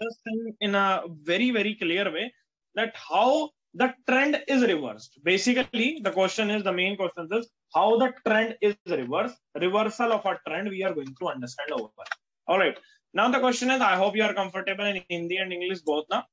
this thing in a very, very clear way, that how the trend is reversed. Basically, the question is, the main question is how the trend is reversed. Reversal of a trend we are going to understand over. All right. Now the question is, I hope you are comfortable in Hindi and English both now.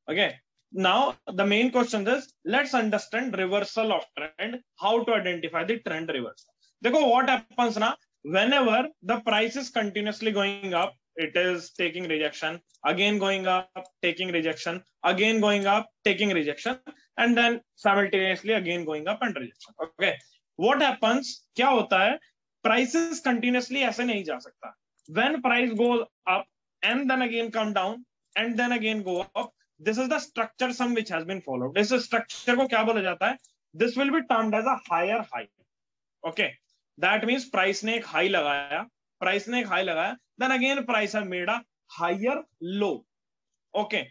Okay. Now the main question is, let's understand reversal of trend, how to identify the trend reversal. देखो what happens now, whenever the price is continuously going up, it is taking rejection, again going up, taking rejection, again going up, taking rejection, and then simultaneously again going up and rejection. Okay, what happens, क्या होता है, prices continuously ऐसे नहीं जा सकता. When price goes up and then again come down and then again go up, this is the structure sum which has been followed. This structure को क्या बोला जाता है? This will be termed as a higher high. Okay, that means price ने एक high लगाया, price ने एक high लगाया, then again price have made a higher low. Okay,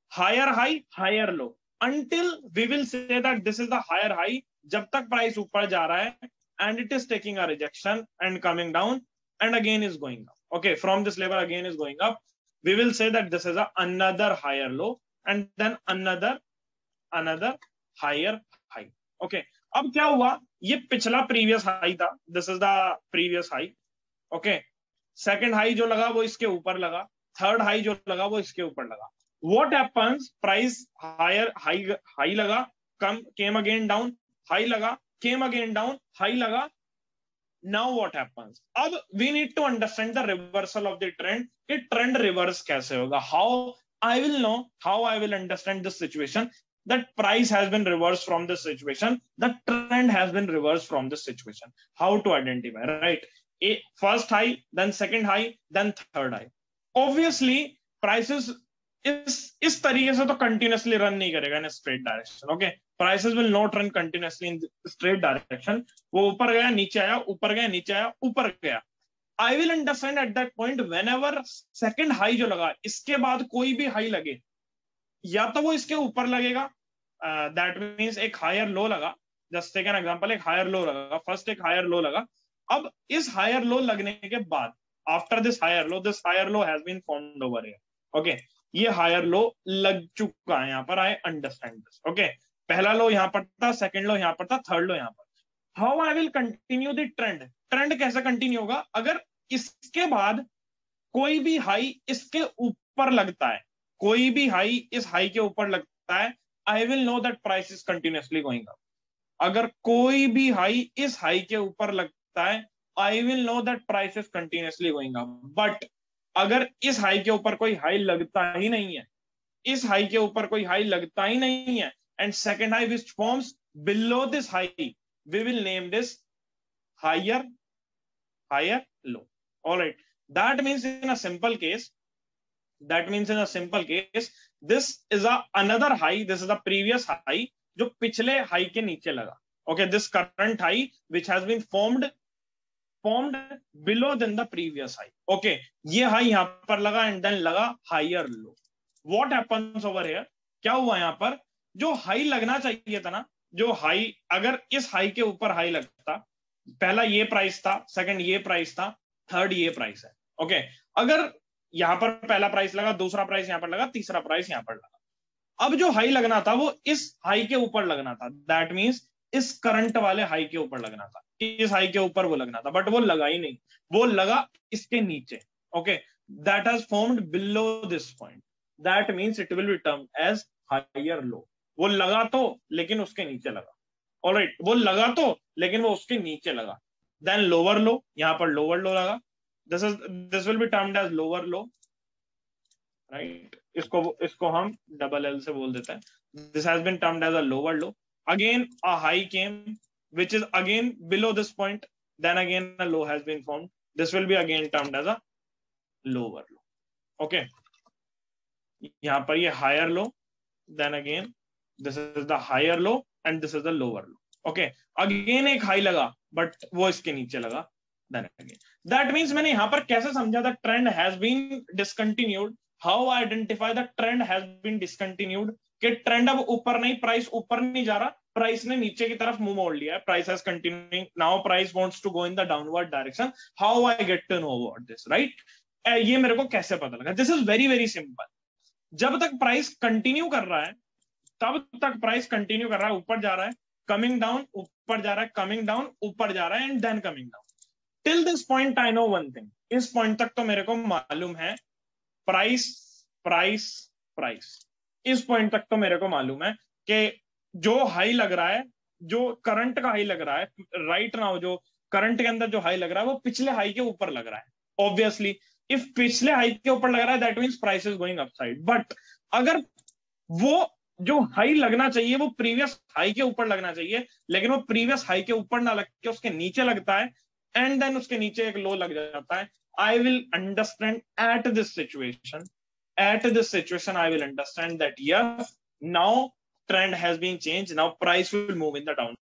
higher high, higher low, until we will say that this is the higher high. जब तक price ऊपर जा रहा है and it is taking a rejection and coming down and again is going up. Okay, from this level again is going up. We will say that this is another higher low and then another higher high. Okay, अब क्या हुआ, ये पिछला previous high था, this is the previous high. Okay, second high जो लगा वो इसके ऊपर लगा, third high जो लगा वो इसके ऊपर लगा. What happens, price higher high लगा, came again down, high लगा, came again down, high लगा. Now what happens? अब we need to understand the reversal of the trend. कि trend reverse कैसे होगा? How I will know, how I will understand this situation, that price has been reversed from this situation, the trend has been reversed from this situation. How to identify, right? First high, then second high, then third high. Obviously, prices इस तरीके से तो continuously run नहीं करेगा in a straight direction. Okay, prices will not run continuously in straight direction. वो ऊपर गया, नीचे आया, ऊपर गया, नीचे आया, ऊपर गया. I will understand at that point whenever second high जो लगा, इसके बाद कोई भी high लगे, या तो वो इसके ऊपर लगेगा, that means एक higher low लगा. Just take an example, एक higher low लगा, first एक higher low लगा. अब इस higher low लगने के बाद, after this higher low has been formed over here. Okay, ये higher low लग चुका है यहाँ पर. I understand this. Okay, पहला लो यहाँ पर था, second लो यहाँ पर था, third लो यहाँ पर. How I will continue the trend? Trend कैसे कंटिन्यू होगा? अगर इसके बाद कोई भी हाई इसके ऊपर लगता है, कोई भी हाई इस हाई के ऊपर लगता है, I will know that price is continuously going up. अगर कोई भी हाई इस हाई के ऊपर लगता है, I will know that price is continuously going up. But अगर इस हाई के ऊपर कोई हाई लगता ही नहीं है, इस हाई के ऊपर कोई हाई लगता ही नहीं है, and second high which forms below this high, we will name this higher low. All right, that means in a simple case, this is another high, this is the previous high जो पिछले high के नीचे लगा. Okay, this current high which has been formed below than the previous high. Okay, ये high यहाँ पर लगा and then लगा higher low. What happens over here? क्या हुआ यहाँ पर, जो high लगना चाहिए था ना, जो high अगर इस high के ऊपर high लगता, पहला ये प्राइस था, सेकंड ये प्राइस था, थर्ड ये प्राइस है. ओके, अगर यहां पर पहला प्राइस लगा, दूसरा प्राइस यहां पर लगा, तीसरा प्राइस यहां पर लगा, अब जो हाई लगना था वो इस हाई के ऊपर लगना था. दैट मींस इस करंट वाले हाई के ऊपर लगना था, इस हाई के ऊपर वो लगना था, बट वो लगा ही नहीं, वो लगा इसके नीचे. Okay, that has formed below this point. That means it will be termed as higher low. वो लगा तो लेकिन उसके नीचे लगा. ऑलराइट, वो लगा तो लेकिन वो उसके नीचे लगा. देन लोअर लो, यहां पर लोअर लो लगा. This will be termed as lower low, right. इसको हम डबल एल से बोल देते हैं. This has been termed as a lower low. Again a high came which is again below this point, then again a low has been formed. This will be again termed as a lower low. Okay, यहाँ पर ये higher low, then again this is the higher low and this is the lower low. Okay, again एक high लगा but वो इसके नीचे लगा. Then again, that means मैंने यहाँ पर कैसे समझा the trend has been discontinued. How I identify the trend has been discontinued? कि ट्रेंड अब ऊपर नहीं, प्राइस ऊपर नहीं जा रहा, प्राइस ने नीचे की तरफ मुंह मोड़ लिया है. Price has continuing, now price wants to go in the downward direction. How I get to know about this, right? ये मेरे को कैसे पता लगा? This is very very simple. जब तक प्राइस कंटिन्यू कर रहा है, तब तक प्राइस कंटिन्यू कर रहा है, ऊपर जा रहा है, कमिंग डाउन, ऊपर जा रहा है, कमिंग डाउन, ऊपर जा रहा है, and then coming down. Till this point I know one thing. इस पॉइंट तक तो मेरे को मालूम है प्राइस प्राइस प्राइस. इस पॉइंट तक तो मेरे को मालूम है कि जो हाई लग रहा है, जो करंट का हाई लग रहा है राइट नाउ, जो करंट के अंदर जो हाई लग रहा है वो पिछले हाई के ऊपर लग रहा है. ऑब्वियसली इफ पिछले हाई के ऊपर लग रहा है that means price is going upside. But अगर वो जो हाई लगना चाहिए वो प्रीवियस हाई के ऊपर लगना चाहिए, लेकिन वो प्रीवियस हाई के ऊपर ना लग के उसके नीचे लगता है, एंड देन उसके नीचे एक लो लग जाता है, I will understand at this situation, I will understand that yes, now trend has been changed. Now price will move in the down.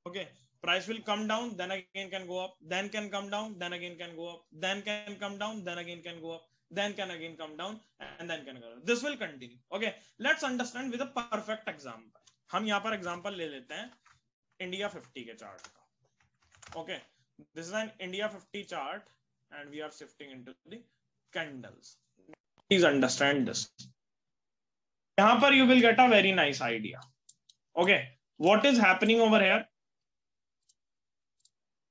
Okay, price will come down, then again can go up, then can come down, then again can go up, then can come down, then again can go up, then can again come down, and then can go up. This will continue. Okay, let's understand with a perfect example. हम यहाँ पर example ले लेते हैं India 50 के chart का. Okay. This is an India 50 chart and we are shifting into the candles. Please understand this. यहाँ पर you will get a very nice idea. Okay, what is happening over here?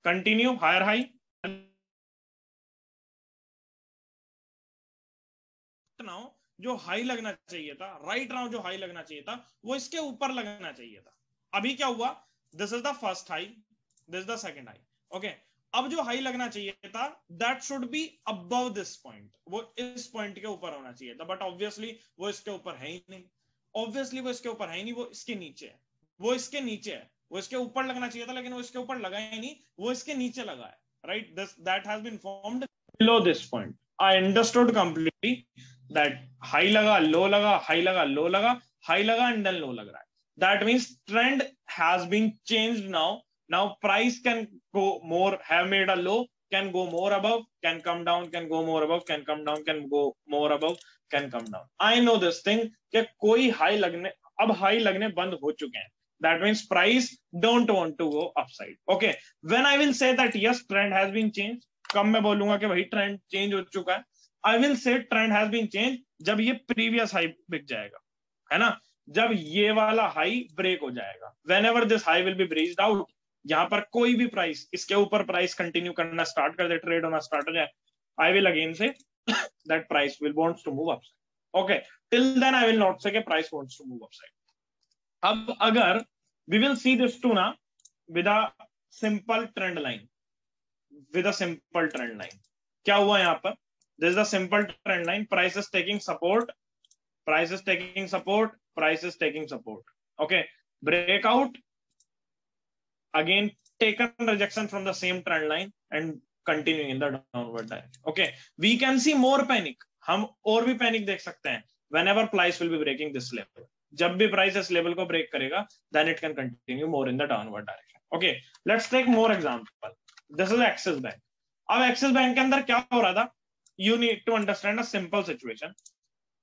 Continue higher high. Now जो high लगना चाहिए था, right now जो high लगना चाहिए था वो इसके ऊपर लगना चाहिए था. अभी क्या हुआ? This is the first high, this is the second high. Okay, अब जो हाई लगना चाहिए था that should be above this point, वो इस पॉइंट के ऊपर होना चाहिए था, बट ऑब्वियसली वो इसके ऊपर है ही नहीं. ऑब्वियसली वो इसके ऊपर है ही नहीं, वो इसके नीचे है, वो इसके नीचे है. वो इसके ऊपर लगना चाहिए था लेकिन वो इसके ऊपर लगा ही नहीं, वो इसके नीचे लगा है. Right, this that has been formed below this point. I understood completely that high लगा, लो लगा, हाई लगा, लो लगा, हाई लगा एंड देन लो लग रहा है. That means trend has been changed now. Now price can go more, have made a low, can go more above, can come down, can go more above, can come down, can go more above, can come down. I know this thing कि कोई high लगने, अब high लगने बंद हो चुके हैं. That means price don't want to go upside. Okay, when I will say that yes trend has been changed, कब मैं बोलूंगा कि भाई trend change हो चुका है? I will say trend has been changed जब ये previous high बिक जाएगा, है ना? जब ये वाला high break हो जाएगा. Whenever this high will be breached out, यहां पर कोई भी प्राइस इसके ऊपर प्राइस कंटिन्यू करना स्टार्ट कर दे, ट्रेड होना स्टार्ट हो जाए, I will again say that price will wants to move upside. Okay, till then I will not say price wants to move upside. अब अगर we will see this to ना with a simple trend line, with a simple trend line, क्या हुआ यहां पर? This is the simple trend line. Price is taking support, price is taking support, price is taking support. Okay, breakout, again taken rejection from the same trend line and continuing in the downward direction. Okay, we can see more panic. हम और भी panic देख सकते हैं whenever price will be breaking this level. जब भी price इस level को ब्रेक करेगा then it can continue more in the downward direction. Okay, let's take more example. This is Axis Bank. अब Axis Bank के अंदर क्या हो रहा था? You need to understand a simple situation.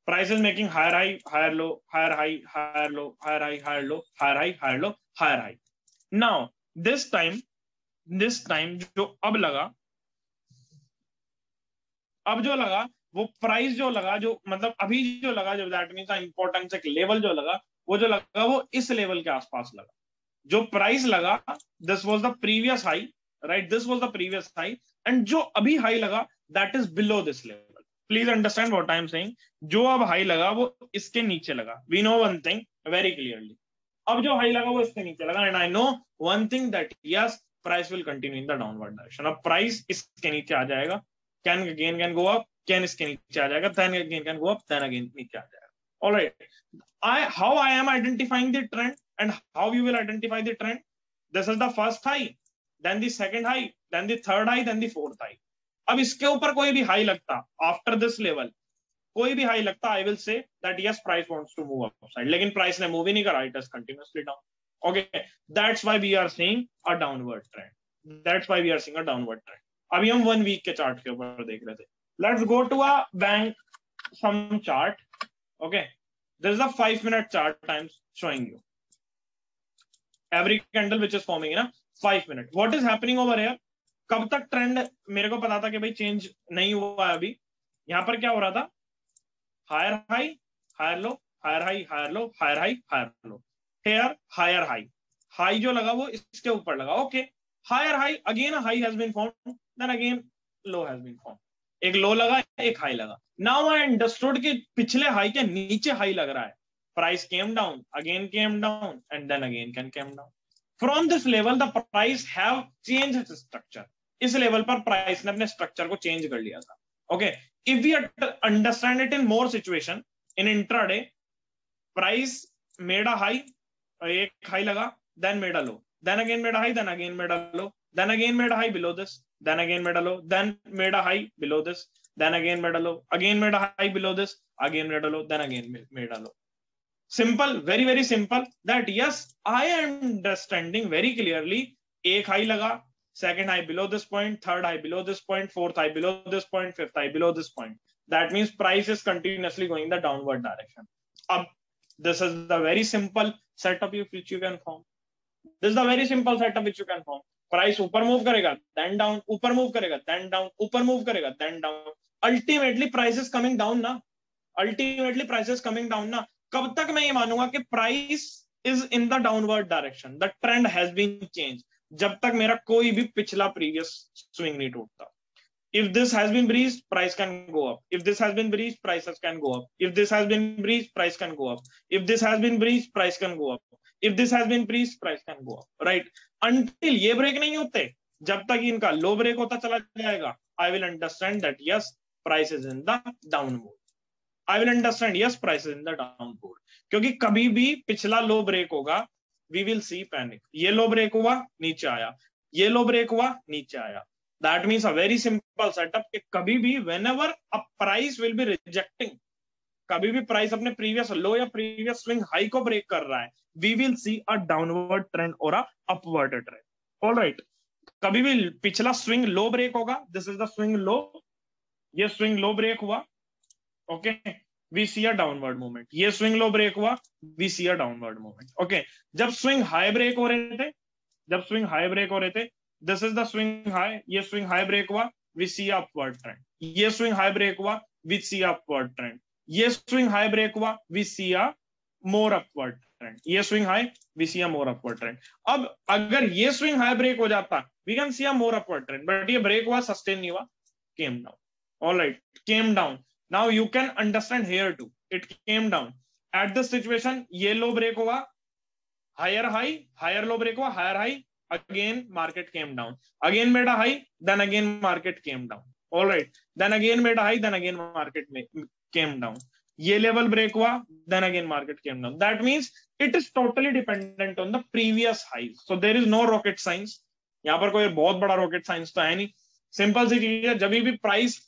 Price is making higher high, higher low, higher high, higher low, higher high, higher low, higher high, higher low, higher high. Now this time जो अब लगा, अब जो लगा वो price जो लगा, जो मतलब अभी जो लगा, जो दैट मींस इंपॉर्टेंस एक लेवल जो लगा, वो जो लगा वो इस लेवल के आसपास लगा. जो प्राइस लगा this was the previous high, right, this was the previous high, and जो अभी हाई लगा that is below this level. Please understand what I am saying. जो अब हाई लगा वो इसके नीचे लगा. We know one thing very clearly, अब जो हाई लगा वो इसके नीचे लगा, and I know one thing that yes price will continue in the downward direction. अब प्राइस इसके नीचे आ जाएगा, can again can go up, can इसके नीचे आ जाएगा, then again can go up, then again नीचे आ जाएगा. Alright, how I am identifying the trend and how you will identify the trend. This is the first high, then the second high, then the third high, then the fourth high. अब इसके ऊपर कोई भी high लगता after this level, कोई भी high लगता, I will say that yes price wants to move upside, लेकिन प्राइस ने मूव ही नहीं करा, it is continuously down. Okay, that's why we are seeing a downward trend. That's why we are seeing a downward trend. अभी हम 1 week के chart के ऊपर देख रहे थे. Let's go to a bank some chart. Okay, this is a 5-minute chart I am showing you. every candle which is forming in a 5 minute. What is happening over here? कब तक trend मेरे को पता था कि भाई change नहीं हुआ है अभी. यहां पर क्या हो रहा था? Higher high, higher low, higher high, higher low, higher high, higher low. Here higher high, high जो लगा वो इसके ऊपर लगा. Okay, higher high, again high has been formed, then again low has been formed. एक लो लगा, एक high लगा. नाउ आई अंडरस्टूड कि पिछले हाई के नीचे हाई लग रहा है. Price came down, again came down, and then again can came down. From this level the price have change its structure. इस लेवल पर प्राइस ने अपने स्ट्रक्चर को चेंज कर लिया था. Okay, if we understand it in more situation, in intraday price made a high, एक high लगा, then made a low, then again made a high, then again made a low, then again made a high below this, then again made a low, then made a high below this, then again made a low, again made a high below this, again made a low, then again made a low. Simple, very very simple. That yes, I am understanding very clearly. एक high लगा, second high below this point, third high below this point, fourth high below this point, fifth high below this point. That means price is continuously going the downward direction. Ab, this is the very simple setup which you can form. This is the very simple setup which you can form. Price ऊपर move करेगा, then down, ऊपर move करेगा, then down, ऊपर move करेगा, then down. Ultimately price is coming down ना. Ultimately price is coming down ना. कब तक मैं ये मानूंगा कि price is in the downward direction, the trend has been changed, जब तक मेरा कोई भी पिछला previous swing नहीं टूटता. If this has been breached, price can go up. If this has been breached, prices can go up. If this has been breached, price can go up. If this has been breached, price can go up. If this has been breached, price can go up. Right? Until ये break नहीं होते, जब तक इनका low break होता चला जाएगा, I will understand that yes, price is in the down mode. I will understand yes, price is in the down mode. क्योंकि कभी भी पिछला low break होगा, we will see panic. ये low break हुआ, नीचे आया. ये low break हुआ, नीचे आया. That means a very simple setup कि कभी भी whenever a price will be rejecting, कभी भी price अपने previous low या previous swing high को break कर रहा है, we will see a downward trend or a upward trend. All right. कभी भी पिछला swing low break होगा, this is the swing low, ये swing low break हुआ, okay, we see a downward movement. ये swing low break हुआ, we see a downward movement. Okay. जब swing high break हो रहे थे, जब swing high break हो रहे थे, this is the swing high, ये swing high break हुआ, we see upward trend. ये swing high break हुआ, we see upward trend. ये swing high break हुआ, we see a more upward trend. ये swing high, we see a more upward trend. अब अगर ये swing high break हो जाता, we can see a more upward trend. But ये break हुआ, sustain नहीं हुआ, came down. All right, came down. Now you can understand here too. It came down. At this situation, ये low break हुआ, higher high, higher low break हुआ, higher high. Again market came down, again made a high, then again market came down. All right, then again made a high, then again market came down. ये level break हुआ, then again market came down. That means it is totally dependent on the previous highs. So there is no rocket science. यहाँ पर कोई बहुत बड़ा rocket science तो है नहीं. Simple सी चीज है, जब भी price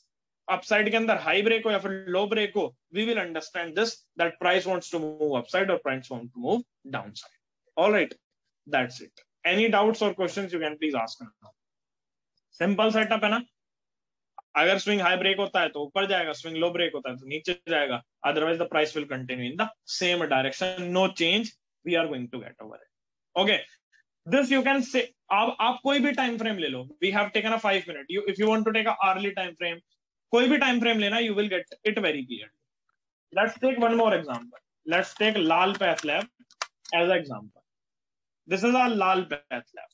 upside के अंदर high break हो या फिर low break हो, we will understand this, that price wants to move upside or price wants to move downside. All right, that's it. Any doubts or questions you can please ask now. Simple setup है ना. अगर swing high break होता है तो ऊपर जाएगा, swing low break होता है तो नीचे जाएगा. Otherwise the price will continue in the same direction. No change we are going to get over it. Okay. This you can say. आप कोई भी time frame ले लो. We have taken a 5 minute. If you want to take a early time frame, कोई भी time frame लेना, you will get it very clearly. Let's take one more example. Let's take Lal Path Lab as an example. This is a Lal Path Lab.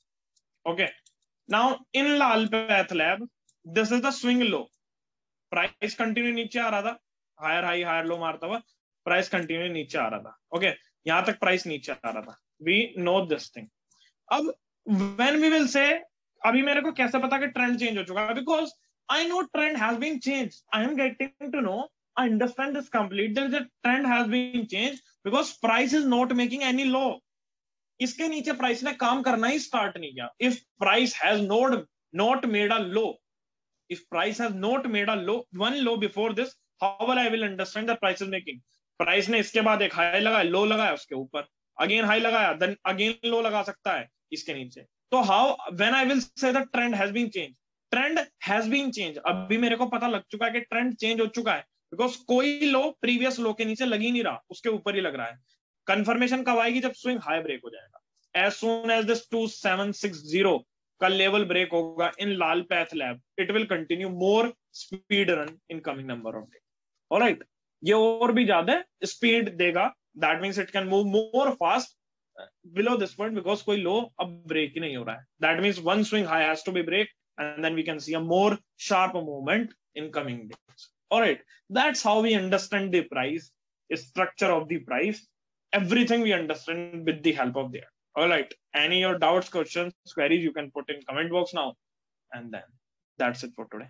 Okay. Now in Lal Path Lab, this is the swing low. Price continue नीचे आ रहा था, higher high higher low मारता हुआ, price continue नीचे आ रहा था. Okay. यहाँ तक price नीचे आ रहा था. We know this thing. अब when we will say, अभी मेरे को कैसे पता कि trend change हो चुका है? Because I know trend has been changed. I am getting to know, I understand this complete. There is a trend has been changed because price is not making any low. इसके नीचे price ने काम करना ही start नहीं किया. If price has not made a low, if price has not made a low, one low before this, how will I will understand the price is making. Price ने इसके बाद एक हाई लगाया, लो लगाया, उसके ऊपर अगेन हाई लगाया, then again low लगा सकता है इसके नीचे. तो how when I will say the trend has been change, trend has been change. अभी मेरे को पता लग चुका है कि ट्रेंड चेंज हो चुका है, बिकॉज कोई लो प्रीवियस लो के नीचे लग ही नहीं रहा, उसके ऊपर ही लग रहा है. कंफर्मेशन कब आएगी? जब स्विंग हाई ब्रेक हो जाएगा. as soon as this 2760 का level break होगा in Lal Path Lab, it will continue more speed run in coming number of days. All right, ये और भी ज्यादा speed देगा. That means it can move more fast below this point because कोई low अब break ही नहीं हो रहा है. That means one swing high has to be break, and then we can see a more sharp movement in coming days. All right, that's how we understand the price, structure of the price. Everything we understand with the help of the app. All right, any your doubts, questions, queries, you can put in comment box now, and then that's it for today.